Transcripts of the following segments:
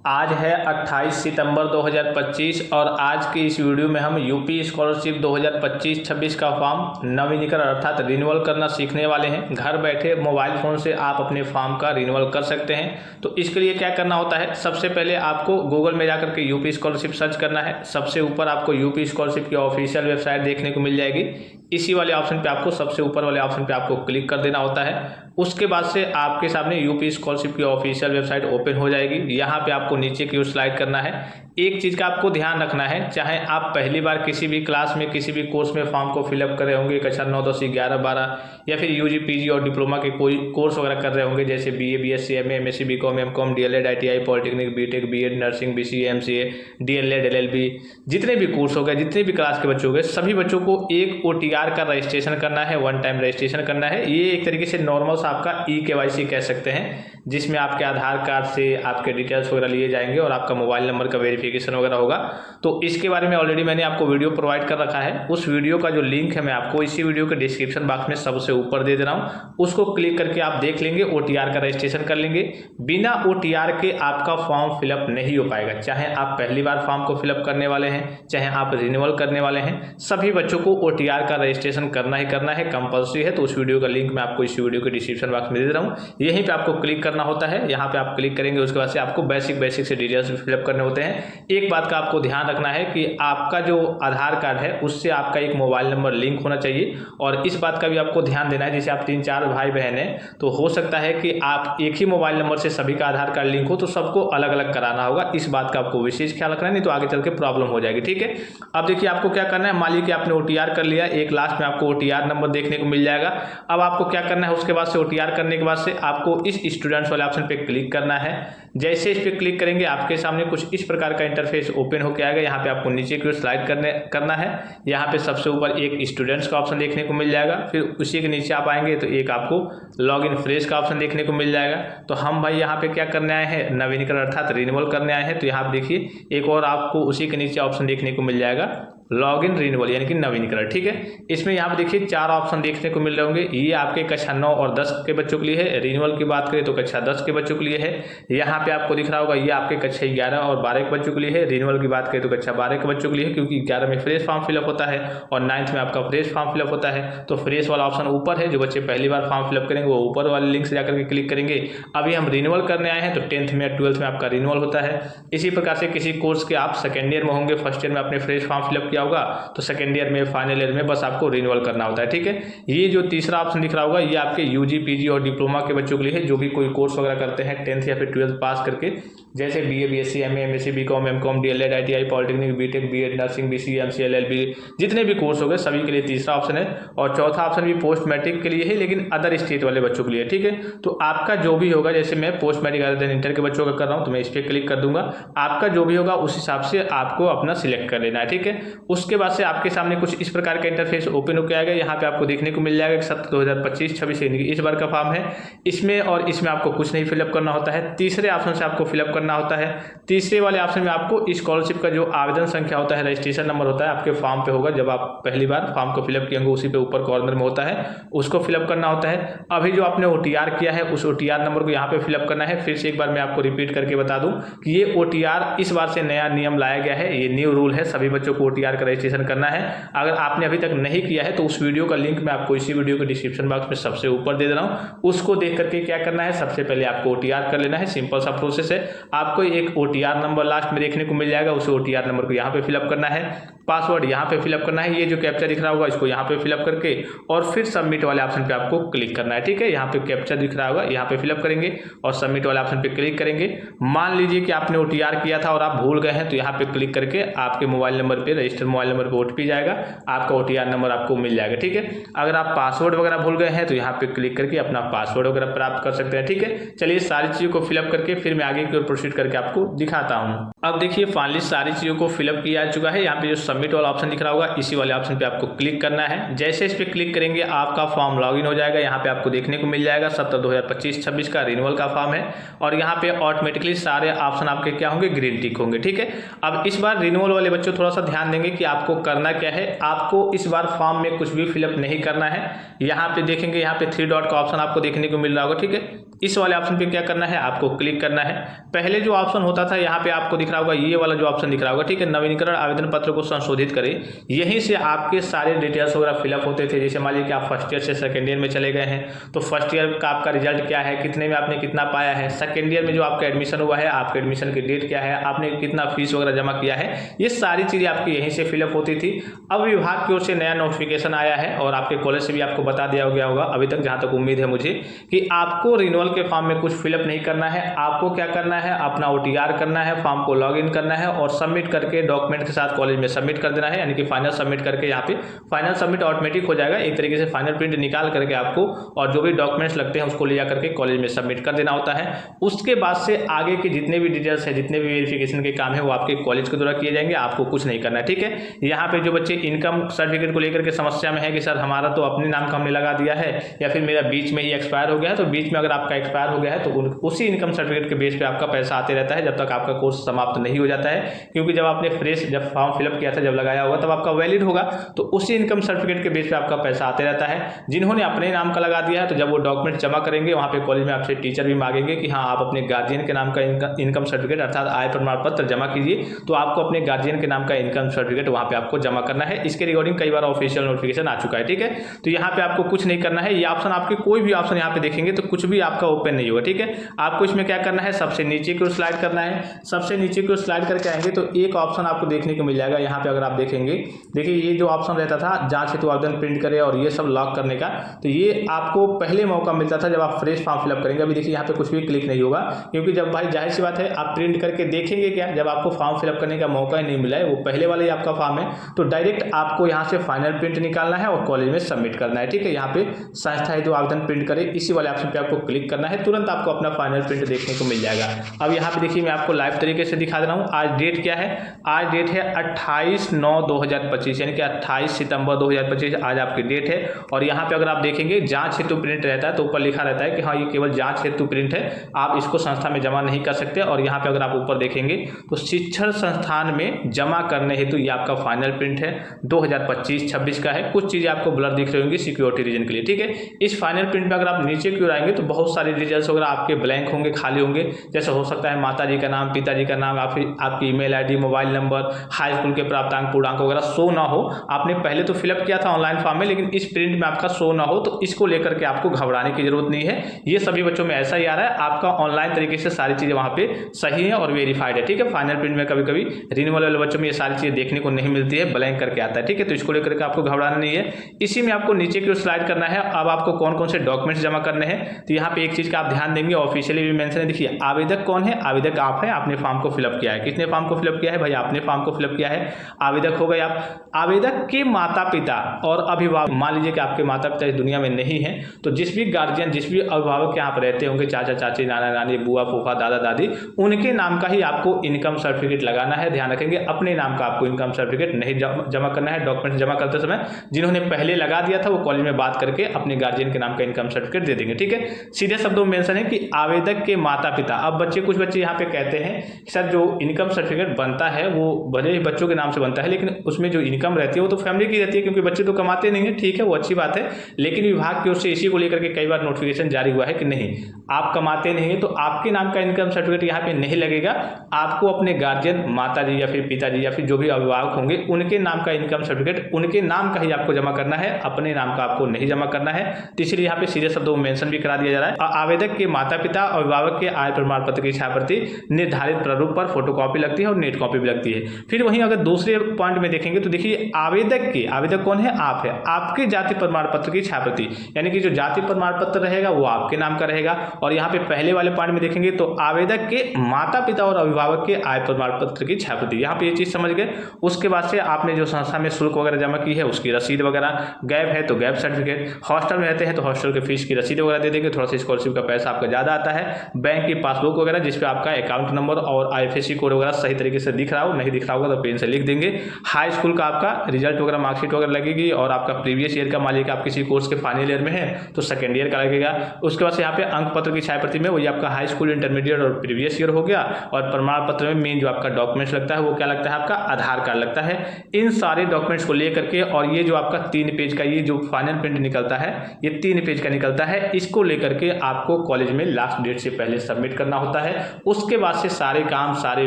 आज है 28 सितंबर 2025 और आज की इस वीडियो में हम यूपी स्कॉलरशिप 2025-26 का फॉर्म नवीनीकरण अर्थात रिन्यूअल करना सीखने वाले हैं। घर बैठे मोबाइल फ़ोन से आप अपने फॉर्म का रिन्यूअल कर सकते हैं। तो इसके लिए क्या करना होता है, सबसे पहले आपको गूगल में जाकर के यूपी स्कॉलरशिप सर्च करना है। सबसे ऊपर आपको यूपी स्कॉलरशिप की ऑफिशियल वेबसाइट देखने को मिल जाएगी। इसी वाले ऑप्शन पे आपको सबसे ऊपर वाले ऑप्शन पे आपको क्लिक कर देना होता है। उसके बाद से आपके सामने यूपी स्कॉलरशिप की ऑफिशियल वेबसाइट ओपन हो जाएगी। यहाँ पे आपको नीचे की ओर स्लाइड करना है। एक चीज़ का आपको ध्यान रखना है, चाहे आप पहली बार किसी भी क्लास में किसी भी कोर्स में फॉर्म को फिलअप कर रहे होंगे, कक्षा 9, 10, 11, 12 या फिर यूजी, पीजी और डिप्लोमा के कोई कोर्स वगैरह कर रहे होंगे, जैसे BA, BSc, MA, MSc, BCom, MCom, DElEd, ITI, polytechnic, BTech, BEd, nursing, BCA, MCA, DElEd, LLB, जितने भी कोर्स हो गए, जितने भी क्लास के बच्चे हो गए, सभी बच्चों को एक ओटीआर का रजिस्ट्रेशन करना है, वन टाइम रजिस्ट्रेशन करना है। ये एक तरीके से नॉर्मल सा आपका ई-केवाईसी कह सकते हैं, जिसमें आपके आधार कार्ड से आपके डिटेल्स वगैरह लिए जाएंगे और आपका मोबाइल नंबर का वेरिफिकेशन वगैरह होगा। तो इसके बारे में ऑलरेडी मैंने आपको वीडियो प्रोवाइड कर रखा है। उस वीडियो का जो लिंक है मैं आपको इसी वीडियो के डिस्क्रिप्शन बॉक्स में सबसे ऊपर दे दे रहा हूँ। उसको क्लिक करके आप देख लेंगे, ओटीआर का रजिस्ट्रेशन कर लेंगे। बिना ओटीआर के आपका फॉर्म फिलअप नहीं हो पाएगा। चाहे आप पहली बार फॉर्म को फिलअप करने वाले हैं, चाहे आप रिन्यूअल करने वाले हैं, सभी बच्चों को ओटीआर का रजिस्ट्रेशन करना ही करना है, कंपल्सरी है। तो उस वीडियो का लिंक मैं आपको इस वीडियो के डिस्क्रिप्शन बॉक्स में दे रहा हूँ। यहीं पे आपको क्लिक करना होता है। यहाँ पे आप क्लिक करेंगे, उसके बाद से आपको बेसिक से डिटेल्स फिलअप करने होते हैं। एक बात का आपको ध्यान रखना है कि आपका जो आधार कार्ड है उससे आपका एक मोबाइल नंबर लिंक होना चाहिए। और इस बात का भी आपको ध्यान देना है, जैसे आप 3-4 भाई बहन हैं तो हो सकता है कि आप एक ही मोबाइल नंबर से सभी का आधार कार्ड लिंक हो, तो सबको अलग अलग कराना होगा। इस बात का आपको विशेष ख्याल रखना है, नहीं तो आगे चल के प्रॉब्लम हो जाएगी। ठीक है, अब देखिए आपको क्या करना है। मान लीजिए कि आपने ओटीआर कर लिया, एक लास्ट में आपको ओटीआर नंबर देखने को मिल जाएगा। अब आपको क्या करना है, उसके बाद से ओटीआर करने के बाद से आपको इस स्टूडेंट्स वाले ऑप्शन पे क्लिक करना है। जैसे इस पे क्लिक करेंगे आपके सामने कुछ इस प्रकार का इंटरफेस ओपन होकर आएगा। यहाँ पे आपको नीचे की ओर स्लाइड करना है। यहाँ पे सबसे ऊपर एक स्टूडेंट्स का ऑप्शन देखने को मिल जाएगा। फिर उसी के नीचे आप आएंगे तो एक आपको लॉग इन फ्रेश का ऑप्शन देखने को मिल जाएगा। तो हम भाई यहाँ पे क्या करने आए हैं, नवीनीकरण अर्थात रिन्यूअल करने आए हैं। तो यहाँ पे देखिए एक और आपको उसी के नीचे ऑप्शन देखने को मिल जाएगा, लॉग इन रिन्यूअल यानी कि नवीनीकरण। ठीक है, इसमें यहाँ पे देखिए 4 ऑप्शन देखने को मिल रहे होंगे। ये आपके कक्षा 9 और 10 के बच्चों के लिए है। रिन्यूअल की बात करें तो कक्षा 10 के बच्चों के लिए है। यहाँ पे आपको दिख रहा होगा ये आपके कक्षा 11 और 12 के बच्चों के लिए है। रिन्यूअल की बात करें तो कक्षा 12 के बच्चों के लिए है, क्योंकि 11 में फ्रेश फॉर्म फिलअप होता है और 9th में आपका फ्रेश फॉर्म फिलअप होता है। तो फ्रेश वाला ऑप्शन ऊपर है। जो बच्चे पहली बार फॉर्म फिलअप करेंगे वो ऊपर वाले लिंक से जाकर के क्लिक करेंगे। अभी हम रिन्यूअल करने आए हैं तो 10th में 12th में आपका रिन्यूअल होता है। इसी प्रकार से किसी कोर्स के आप सेकेंड ईयर में होंगे, फर्स्ट ईयर में आपने फ्रेश फॉर्म फिलअप किया होगा तो सेकेंड ईयर में, फाइनल ईयर में बस आपको रिन्यूअल करना होता है। ठीक है, ये जो तीसरा ऑप्शन दिख रहा होगा ये आपके यूजी, पीजी और डिप्लोमा के बच्चों के लिए है, जो भी कोई कोर्स वगैरह करते हैं 10th या फिर 12th पास करके, जैसे BA, BSc, MA, MSc, BCom, MCom, DElEd, ITI, polytechnic, BTech, BEd, nursing, BCA, MCA, LLB, जितने भी कोर्स हो गए सभी के लिए तीसरा ऑप्शन है। और चौथा ऑप्शन भी पोस्ट मैट्रिक के लिए है, लेकिन अदर स्टेट वाले बच्चों के लिए। ठीक है, तो आपका जो भी होगा, जैसे मैं पोस्ट मैट्रिक अदर इंटर के बच्चों का कर रहा हूँ तो मैं इस पर क्लिक कर दूंगा। आपका जो भी होगा उस हिसाब से आपको अपना सिलेक्ट कर लेना है। ठीक है, उसके बाद से आपके सामने कुछ इस प्रकार का इंटरफेस ओपन होकर आएगा। यहाँ पे आपको देखने को मिल जाएगा कि सत्र 2025-26 इस बार का फॉर्म है। इसमें और इसमें आपको कुछ नहीं फिलअप करना होता है। तीसरे ऑप्शन से आपको फिलअप करना होता है। तीसरे वाले ऑप्शन में आपको स्कॉलरशिप का जो आवेदन संख्या होता है, रजिस्ट्रेशन नंबर होता है, आपके फॉर्म पे होगा। जब आप पहली बार फॉर्म को फिलअप किएंगे उसी पे ऊपर कॉर्नर में होता है, उसको फिलअप करना होता है। अभी जो आपने ओटीआर किया है उस ओटीआर नंबर को यहाँ पे फिलअप करना है। फिर से एक बार मैं आपको रिपीट करके बता दूं कि ये ओटीआर इस बार से नया नियम लाया गया है, ये न्यू रूल है। सभी बच्चों को ओटीआर का रजिस्ट्रेशन करना है। अगर आपने अभी तक नहीं किया है तो उस वीडियो का लिंक मैं आपको इसी वीडियो के डिस्क्रिप्शन बॉक्स में सबसे ऊपर दे रहा हूँ। उसको देख करके क्या करना है, सबसे पहले आपको ओटीआर कर लेना है। सिंपल सा प्रोसेस है। आपको एक ओटीआर नंबर लास्ट में देखने को मिल जाएगा, उस ओटीआर नंबर को यहाँ पे फिलअप करना है। पासवर्ड यहाँ पे फिलअप करना है। ये जो कैप्चा दिख रहा होगा इसको यहाँ पे फिलअप करके और फिर सबमिट वाले ऑप्शन पे आपको क्लिक करना है। ठीक है, यहाँ पे कैप्चा दिख रहा होगा, यहाँ पे फिलअप करेंगे और सबमिट वाले ऑप्शन पे क्लिक करेंगे। मान लीजिए कि आपने ओटीआर किया था और आप भूल गए हैं तो यहाँ पे क्लिक करके आपके मोबाइल नंबर पे, रजिस्टर्ड मोबाइल नंबर पे ओटीपी जाएगा, आपका ओटीआर नंबर आपको मिल जाएगा। ठीक है, अगर आप पासवर्ड वगैरह भूल गए हैं तो यहाँ पे क्लिक करके अपना पासवर्ड वगैरह प्राप्त कर सकते हैं। ठीक है, चलिए सारी चीज़ों को फिलअप करके फिर मैं आगे की ओर प्रोसीड करके आपको दिखाता हूँ। अब देखिए फाइनली सारी चीज़ों को फिलअप किया जा चुका है। यहाँ पे जो सबमिट वाला ऑप्शन दिख रहा होगा इसी वाले ऑप्शन पे आपको क्लिक करना है। जैसे इस पे क्लिक करेंगे आपका फॉर्म लॉगिन हो जाएगा। यहाँ पे आपको देखने को मिल जाएगा सत्र 2025-26 का रिन्यूअल का फॉर्म है और यहाँ पे ऑटोमेटिकली सारे ऑप्शन आपके क्या होंगे, ग्रीन टिक होंगे। ठीक है, अब इस बार रिन्यूअल वाले बच्चों थोड़ा सा ध्यान देंगे कि आपको करना क्या है। आपको इस बार फॉर्म में कुछ भी फिलअप नहीं करना है। यहाँ पे देखेंगे, यहाँ पे 3 डॉट का ऑप्शन आपको देखने को मिल रहा होगा। ठीक है, इस वाले ऑप्शन पे क्या करना है, आपको क्लिक करना है। पहले जो ऑप्शन होता था यहाँ पे आपको दिख रहा होगा, ये वाला जो ऑप्शन दिख रहा होगा, ठीक है, नवीनीकरण आवेदन पत्र को संशोधित करें। यहीं से आपके सारे डिटेल्स वगैरह फिलअप होते थे। जैसे मान लीजिए कि आप फर्स्ट ईयर से सेकंड ईयर में चले गए हैं, तो फर्स्ट ईयर का आपका रिजल्ट क्या है, कितने में आपने कितना पाया है, सेकंड ईयर में जो आपका एडमिशन हुआ है, आपके एडमिशन की डेट क्या है, आपने कितना फीस वगैरह जमा किया है, ये सारी चीज़ें आपकी यहीं से फिलअप होती थी। अब विभाग की ओर से नया नोटिफिकेशन आया है और आपके कॉलेज से भी आपको बता दिया गया होगा, अभी तक जहाँ तक उम्मीद है मुझे, कि आपको रिन्यूअल के फॉर्म में कुछ फिलअप नहीं करना है। आपको क्या करना है, अपना OTR करना है, फॉर्म को लॉग इन करना है और सबमिट करके डॉक्यूमेंट के साथ कॉलेज में सबमिट कर देना है। यानी कि फाइनल सबमिट करके यहाँ पे फाइनल सबमिट ऑटोमेटिक हो जाएगा, एक तरीके से फाइनल प्रिंट निकाल करके आपको और जो भी डॉक्यूमेंट्स लगते हैं उसको ले जा करके कॉलेज में सबमिट कर देना होता है। उसके बाद से आगे के जितने भी डिटेल्स है, जितने भी वेरिफिकेशन के काम है, वो आपके कॉलेज के द्वारा किए जाएंगे, आपको कुछ नहीं करना है, ठीक है। यहाँ पे जो बच्चे इनकम सर्टिफिकेट को लेकर के समस्या में है कि सर हमारा तो अपने नाम का हमने लगा दिया है या फिर मेरा बीच में ही एक्सपायर हो गया है, तो बीच में अगर आपका एक्सपायर हो गया है तो उसी इनकम सर्टिफिकेट के बेस पे आपका पैसा आते रहता है जब तक आपका कोर्स समाप्त नहीं हो जाता है। क्योंकि जब आपने फ्रेश जब फॉर्म फिलअप किया था, जब लगाया होगा, तब आपका वैलिड होगा, तो उसी इनकम सर्टिफिकेट के बेस पे आपका पैसा आते रहता है। जिन्होंने अपने नाम का लगा दिया है, तो जब वो डॉक्यूमेंट जमा करेंगे वहाँ पे कॉलेज में आपसे टीचर भी मांगेंगे कि हाँ आप अपने गार्जियन के नाम का इनकम सर्टिफिकेट अर्थात आय प्रमाण पत्र जमा कीजिए, तो आपको अपने गार्जियन के नाम का इनकम सर्टिफिकेट वहाँ पे आपको जमा करना है। इसके रिगार्डिंग कई बार ऑफिशियल नोटिफिकेशन आ चुका है, ठीक है। तो यहाँ पे आपको कुछ नहीं करना है। ये ऑप्शन आपके कोई भी ऑप्शन यहाँ पे देखेंगे तो कुछ भी आपका ओपन नहीं होगा, ठीक है। आपको इसमें क्या करना है, सबसे नीचे की ओर स्लाइड करना है। सबसे नीचे की ओर स्लाइड करके आएंगे तो एक ऑप्शन आपको देखने को मिल जाएगा। यहाँ पे अगर आप देखेंगे, देखिए ये जो ऑप्शन रहता था जांच हेतु आवेदन प्रिंट करे और ये सब लॉक करने का, तो ये आपको पहले मौका मिलता था जब आप फ्रेश फॉर्म फिलअप करेंगे। अभी देखिए यहाँ पे कुछ भी क्लिक नहीं होगा, क्योंकि जब भाई जाहिर सी बात है आप प्रिंट करके देखेंगे क्या, जब आपको फॉर्म फिलअप करने का मौका ही नहीं मिला है, वो पहले वाला ही आपका फॉर्म है, तो डायरेक्ट आपको यहाँ से फाइनल प्रिंट निकालना है और कॉलेज में सबमिट करना है, ठीक है। यहाँ पे संस्था है जो आवेदन प्रिंट करे, इसी वाले ऑप्शन पे आपको क्लिक करना है, तुरंत आपको अपना फाइनल प्रिंट देखने को मिल जाएगा। अब यहाँ पे देखिए मैं आपको लाइव तरीके से दिखा दे रहा हूँ। आज डेट क्या है, आज डेट है 28/9/2025, यानी कि 28 सितंबर 2025 आज आपकी डेट है। और यहाँ पे अगर आप देखेंगे जांच हेतु प्रिंट रहता है, तो ऊपर लिखा रहता है कि हाँ ये केवल जांच हेतु प्रिंट है, आप इसको संस्था में जमा नहीं कर सकते। और यहाँ पे अगर आप ऊपर देखेंगे तो शिक्षण संस्थान में जमा करने हेतु ये आपका फाइनल प्रिंट है, 2025-26 का है। कुछ चीज़ें आपको ब्लर दिख रही होंगी सिक्योरिटी रीजन के लिए, ठीक है। इस फाइनल प्रिंट में अगर आप नीचे की ओर आएंगे तो बहुत सारे डिटेल्स वगैरह आपके ब्लैंक होंगे, खाली होंगे। जैसे हो सकता है माता जी का नाम, पिताजी का नाम, आपकी email ID, mobile number, high school के प्राप्तांक पूर्णांक वगैरह शो ना हो। आपने पहले तो फिलअप किया था ऑनलाइन फॉर्म में, लेकिन इस प्रिंट में आपका शो ना हो, तो इसको लेकर के आपको घबराने की जरूरत नहीं है। ये सभी बच्चों में ऐसा ही आ रहा है, आपका ऑनलाइन तरीके से सारी चीज़ें वहाँ पे सही है और वेरीफाइड है, ठीक है। फाइनल प्रिंट में कभी कभी रिन्यूअल वाले बच्चों में ये सारी चीज़ें देखने को नहीं मिलती है, ब्लैंक करके आता है, ठीक है। तो इसको लेकर के आपको घबराना नहीं है। इसी में आपको नीचे की ओर स्लाइड करना है। अब आपको कौन कौन से डॉक्यूमेंट्स जमा करने हैं, तो यहाँ पे एक चीज़ का आप ध्यान देंगे, ऑफिशियली भी मेंशन है। देखिए आवेदक कौन है, आवेदक आप हैं, आपने फॉर्म को फिलअप किया है। किसने फॉर्म को फिलअप किया है, भाई आपने फॉर्म को फिलअप किया है, आवेदक हो गए आप। आवेदक के माता पिता और अभिभावक, मान लीजिए कि आपके माता पिता इस दुनिया में नहीं है, तो जिस भी गार्जियन, जिस भी अभिभावक यहाँ पर रहते होंगे, चाचा चाची, नाना नानी, बुआ फूफा, दादा दादी, उनके नाम का ही आपको इनकम सर्टिफिकेट लगाना है। ध्यान रखेंगे अपने नाम का आपको इनकम सर्टिफिकेट नहीं जमा करना है डॉक्यूमेंट जमा करते समय। जिन्होंने पहले लगा दिया था वो कॉलेज में बात करके अपने गार्जियन के नाम का इनकम सर्टिफिकेट दे देंगे, ठीक है। सीधे शब्दों में मेंशन है कि आवेदक के माता पिता। अब कुछ बच्चे यहाँ पे कहते हैं कि सर जो इनकम सर्टिफिकेट बनता है वो भले ही बच्चों के नाम से बनता है, लेकिन उसमें जो इनकम रहती है वो तो फैमिली की रहती है, क्योंकि बच्चे तो कमाते नहीं है, ठीक है, वो अच्छी बात है। लेकिन विभाग की ओर से इसी को लेकर के कई बार नोटिफिकेशन जारी हुआ है कि नहीं, आप कमाते नहीं है तो आपके नाम का इनकम सर्टिफिकेट यहाँ पे नहीं लगेगा। आपको अपने गार्जियन, माता जी या फिर पिताजी या फिर जो भी अभिभावक होंगे, उनके नाम का इनकम सर्टिफिकेट उनके नाम का ही आपको जमा करना है, अपने नाम का आपको नहीं जमा करना है। तो इसलिए यहाँ पे सीधे शब्दों में मेंशन भी करा दिया जा रहा है, आवेदक के माता पिता और अभिभावक के आय प्रमाण पत्र की छायाप्रति निर्धारित प्रारूप पर फोटोकॉपी लगती है और नेट कॉपी भी लगती है। फिर वहीं अगर दूसरे पॉइंट में देखेंगे तो देखिए आवेदक कौन है, आप है, आपके जाति प्रमाण पत्र की छायाप्रति, यानी कि जो जाति प्रमाण पत्र रहेगा वो आपके नाम का रहेगा। और यहाँ पे पहले वाले पॉइंट में देखेंगे तो आवेदक के माता पिता और अभिभावक के आय प्रमाण पत्र की छायाप्रति, यहाँ पे ये चीज समझ गए। उसके बाद से आपने जो संस्था में शुल्क वगैरह जमा की है उसकी रसीद वगैरह, गैप है तो गैप सर्टिफिकेट, हॉस्टल में रहते हैं तो हॉस्टल के फीस की रसीद वगैरह दे देंगे, थोड़ा सा स्कॉलरशिप का पैसा आपका ज्यादा आता है, बैंक की पासबुक वगैरह जिसपे आपका अकाउंट नंबर और IFSC कोड वगैरह सही तरीके से दिख रहा हो, नहीं दिख रहा होगा तो पेन से लिख देंगे। हाई स्कूल का आपका रिजल्ट वगैरह, मार्कशीट वगैरह लगेगी, और आपका प्रीवियस ईयर का, मान लीजिए आप किसी कोर्स के फाइनल ईयर में है तो सेकंड ईयर का लगेगा। उसके बाद से यहाँ पे अंक पत्र की छायाप्रति में वही आपका हाई स्कूल, इंटरमीडिएट और प्रीवियस ईयर हो गया। और प्रमाण पत्र में मेन जो आपका डॉक्यूमेंट्स लगता है वो क्या लगता है, आपका आधार कार्ड लगता है। इन सारे डॉक्यूमेंट्स को लेकर के, और ये जो आपका 3 पेज का ये जो फाइनल प्रिंट निकलता है, ये 3 पेज का निकलता है, इसको लेकर के आपको कॉलेज में लास्ट डेट से पहले सबमिट करना होता है। उसके बाद से सारे काम, सारे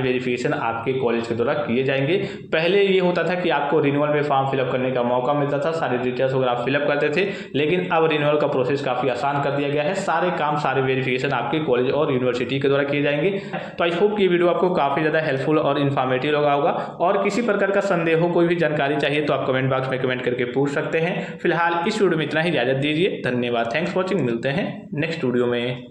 वेरिफिकेशन आपके कॉलेज के द्वारा किए जाएंगे। पहले ये होता था कि आपको रिन्यूअल में फॉर्म फिलअप करने का मौका मिलता था, सारी डिटेल्स वगैरह आप फिलअप करते थे, लेकिन अब रिन्यूअल का प्रोसेस काफ़ी आसान कर दिया गया है। सारे काम, सारे वेरिफिकेशन आपके कॉलेज और यूनिवर्सिटी के द्वारा किए जाएंगे। तो आई होप कि ये वीडियो आपको काफ़ी ज़्यादा हेल्पफुल और इन्फॉर्मेटिव लगा होगा। और किसी प्रकार का संदेह हो, कोई भी जानकारी चाहिए तो आप कमेंट बॉक्स में कमेंट करके पूछ सकते हैं। फिलहाल इस वीडियो में इतना ही, इजाजत दीजिए। धन्यवाद, थैंक्स फॉर वॉचिंग। मिलते हैं नेक्स्ट वीडियो में।